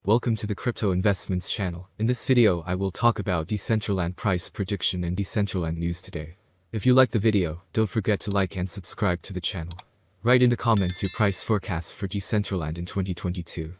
Welcome to the Crypto Investments channel. In this video I will talk about Decentraland price prediction and Decentraland news today. If you like the video, don't forget to like and subscribe to the channel. Write in the comments your price forecast for Decentraland in 2022.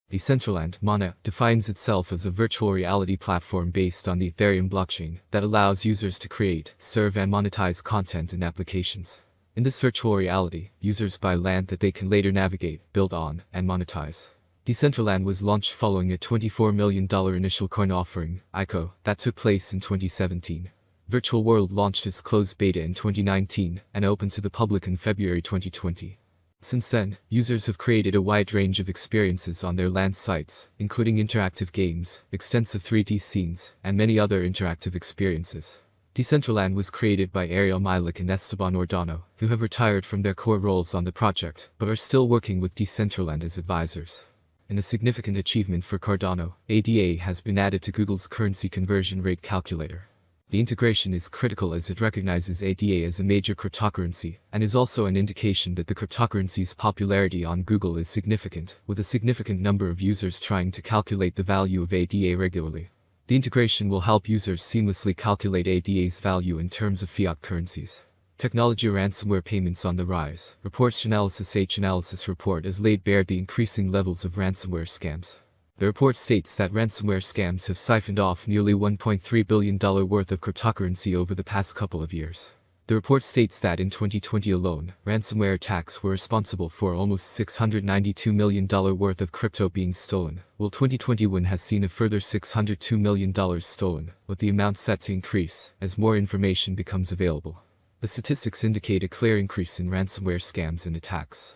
Decentraland, MANA, defines itself as a virtual reality platform based on the Ethereum blockchain that allows users to create, serve and monetize content and applications. In this virtual reality, users buy land that they can later navigate, build on, and monetize. Decentraland was launched following a $24 million initial coin offering, ICO, that took place in 2017. Virtual World launched its closed beta in 2019 and opened to the public in February 2020. Since then, users have created a wide range of experiences on their land sites, including interactive games, extensive 3D scenes, and many other interactive experiences. Decentraland was created by Ariel Milik and Esteban Ordano, who have retired from their core roles on the project, but are still working with Decentraland as advisors. In a significant achievement for Cardano, ADA has been added to Google's currency conversion rate calculator. The integration is critical as it recognizes ADA as a major cryptocurrency, and is also an indication that the cryptocurrency's popularity on Google is significant, with a significant number of users trying to calculate the value of ADA regularly. The integration will help users seamlessly calculate ADA's value in terms of fiat currencies. Technology ransomware payments on the rise. Reports Chainalysis Analysis report has laid bare the increasing levels of ransomware scams. The report states that ransomware scams have siphoned off nearly $1.3 billion worth of cryptocurrency over the past couple of years. The report states that in 2020 alone, ransomware attacks were responsible for almost $692 million worth of crypto being stolen, while 2021 has seen a further $602 million stolen, with the amount set to increase as more information becomes available. The statistics indicate a clear increase in ransomware scams and attacks.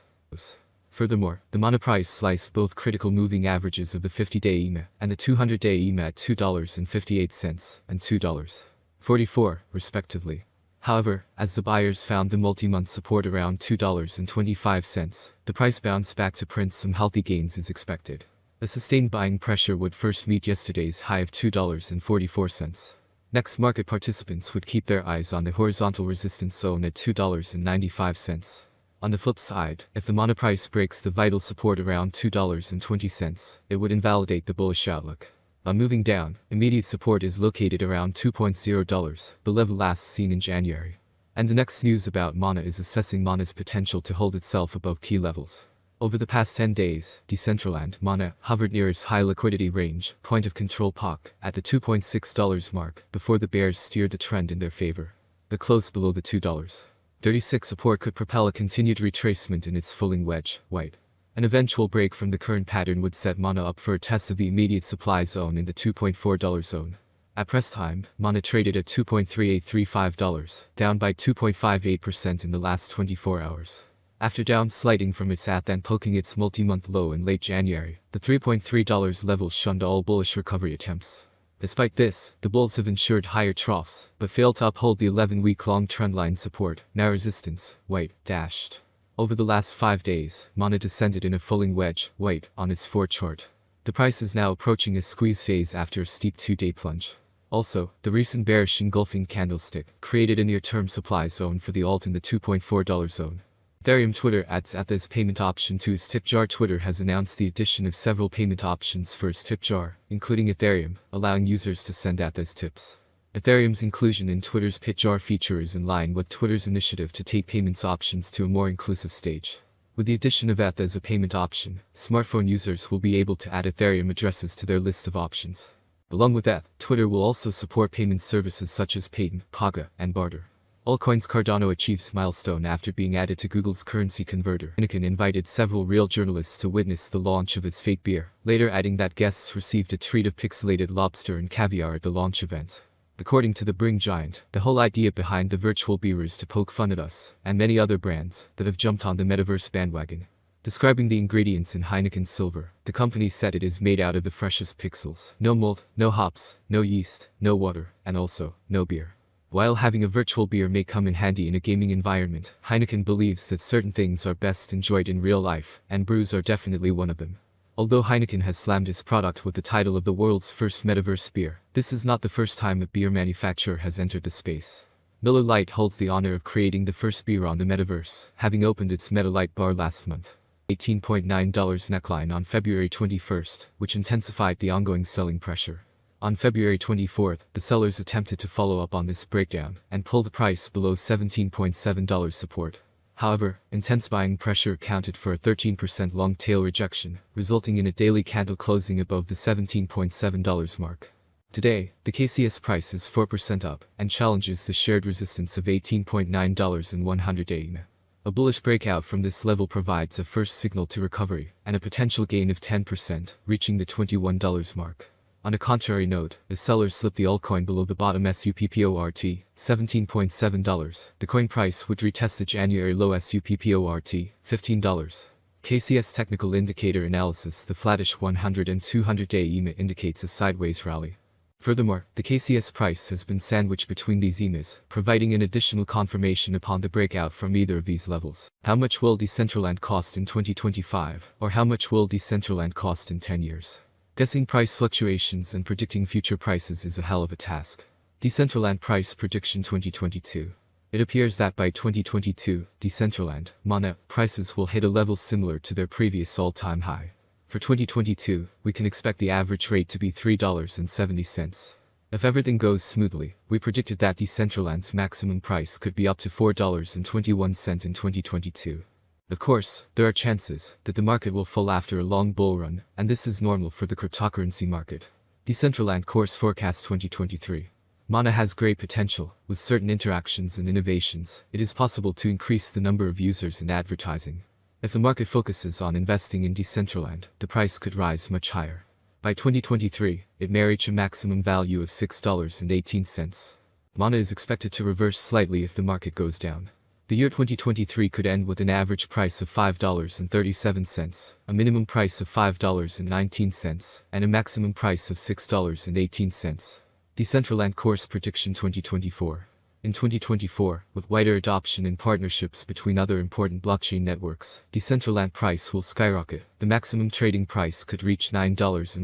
Furthermore, the MANA price sliced both critical moving averages of the 50-day EMA and the 200-day EMA at $2.58 and $2.44, respectively. However, as the buyers found the multi-month support around $2.25, the price bounced back to print some healthy gains as expected. A sustained buying pressure would first meet yesterday's high of $2.44. Next, market participants would keep their eyes on the horizontal resistance zone at $2.95. On the flip side, if the MANA price breaks the vital support around $2.20, it would invalidate the bullish outlook. On moving down, immediate support is located around $2.0, the level last seen in January. And the next news about MANA is assessing MANA's potential to hold itself above key levels. Over the past 10 days, Decentraland, MANA, hovered near its high liquidity range, point of control POC, at the $2.6 mark, before the bears steered the trend in their favor. The close below the $2.36 support could propel a continued retracement in its falling wedge, white. An eventual break from the current pattern would set MANA up for a test of the immediate supply zone in the $2.4 zone. At press time, MANA traded at $2.3835, down by 2.58% in the last 24 hours. After downsliding from its at and poking its multi-month low in late January, the $3.3 level shunned all bullish recovery attempts. Despite this, the bulls have ensured higher troughs, but failed to uphold the 11-week-long trendline support, now resistance, white, dashed. Over the last 5 days, MANA descended in a falling wedge, white, on its 4 chart. The price is now approaching a squeeze phase after a steep 2-day plunge. Also, the recent bearish engulfing candlestick created a near-term supply zone for the alt in the $2.4 zone. Ethereum Twitter adds ETH as payment option to its tip jar. Twitter has announced the addition of several payment options for its tip jar, including Ethereum, allowing users to send ETH as tips. Ethereum's inclusion in Twitter's Pit Jar feature is in line with Twitter's initiative to take payments options to a more inclusive stage. With the addition of ETH as a payment option, smartphone users will be able to add Ethereum addresses to their list of options. Along with ETH, Twitter will also support payment services such as Payton, Paga, and Barter. Altcoins Cardano achieves milestone after being added to Google's currency converter. Heineken invited several real journalists to witness the launch of its fake beer, later adding that guests received a treat of pixelated lobster and caviar at the launch event. According to the Bring Giant, the whole idea behind the virtual beer is to poke fun at us, and many other brands, that have jumped on the metaverse bandwagon. Describing the ingredients in Heineken Silver, the company said it is made out of the freshest pixels. No mold, no hops, no yeast, no water, and also, no beer. While having a virtual beer may come in handy in a gaming environment, Heineken believes that certain things are best enjoyed in real life, and brews are definitely one of them. Although Heineken has slammed its product with the title of the world's first metaverse beer, this is not the first time a beer manufacturer has entered the space. Miller Lite holds the honor of creating the first beer on the metaverse, having opened its Meta Lite bar last month. $18.9 neckline on February 21st, which intensified the ongoing selling pressure. On February 24th, the sellers attempted to follow up on this breakdown and pull the price below $17.7 support. However, intense buying pressure accounted for a 13% long tail rejection, resulting in a daily candle closing above the $17.7 mark. Today, the KCS price is 4% up and challenges the shared resistance of $18.9 in 100-day EMA. A bullish breakout from this level provides a first signal to recovery and a potential gain of 10%, reaching the $21 mark. On a contrary note, as sellers slip the altcoin below the bottom SUPPORT, $17.7, the coin price would retest the January low SUPPORT, $15. KCS technical indicator analysis: the flattish 100 and 200-day EMA indicates a sideways rally. Furthermore, the KCS price has been sandwiched between these EMAs, providing an additional confirmation upon the breakout from either of these levels. How much will Decentraland cost in 2025, or how much will Decentraland cost in 10 years? Guessing price fluctuations and predicting future prices is a hell of a task. Decentraland price prediction 2022. It appears that by 2022, Decentraland, MANA, prices will hit a level similar to their previous all-time high. For 2022, we can expect the average rate to be $3.70. If everything goes smoothly, we predicted that Decentraland's maximum price could be up to $4.21 in 2022. Of course, there are chances that the market will fall after a long bull run, and this is normal for the cryptocurrency market. Decentraland Course Forecast 2023. MANA has great potential. With certain interactions and innovations, it is possible to increase the number of users and advertising. If the market focuses on investing in Decentraland, the price could rise much higher. By 2023, it may reach a maximum value of $6.18. MANA is expected to reverse slightly if the market goes down. The year 2023 could end with an average price of $5.37, a minimum price of $5.19, and a maximum price of $6.18. Decentraland Course Prediction 2024. In 2024, with wider adoption and partnerships between other important blockchain networks, Decentraland price will skyrocket. The maximum trading price could reach $9.01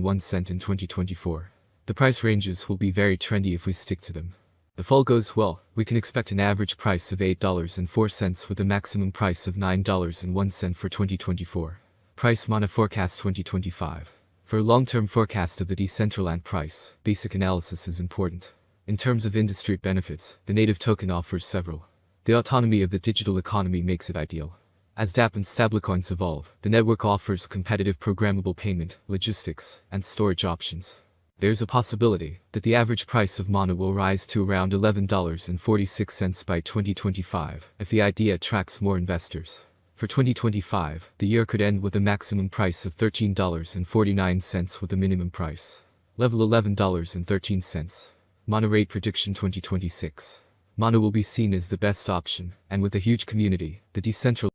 in 2024. The price ranges will be very trendy if we stick to them. If all goes well, we can expect an average price of $8.04 with a maximum price of $9.01 for 2024. Price MANA Forecast 2025. For a long-term forecast of the Decentraland price, basic analysis is important. In terms of industry benefits, the native token offers several. The autonomy of the digital economy makes it ideal. As dApp and stablecoins evolve, the network offers competitive programmable payment, logistics, and storage options. There's a possibility that the average price of MANA will rise to around $11.46 by 2025 if the idea attracts more investors. For 2025, the year could end with a maximum price of $13.49 with a minimum price level $11.13. MANA Rate Prediction 2026. MANA will be seen as the best option, and with a huge community, the Decentraland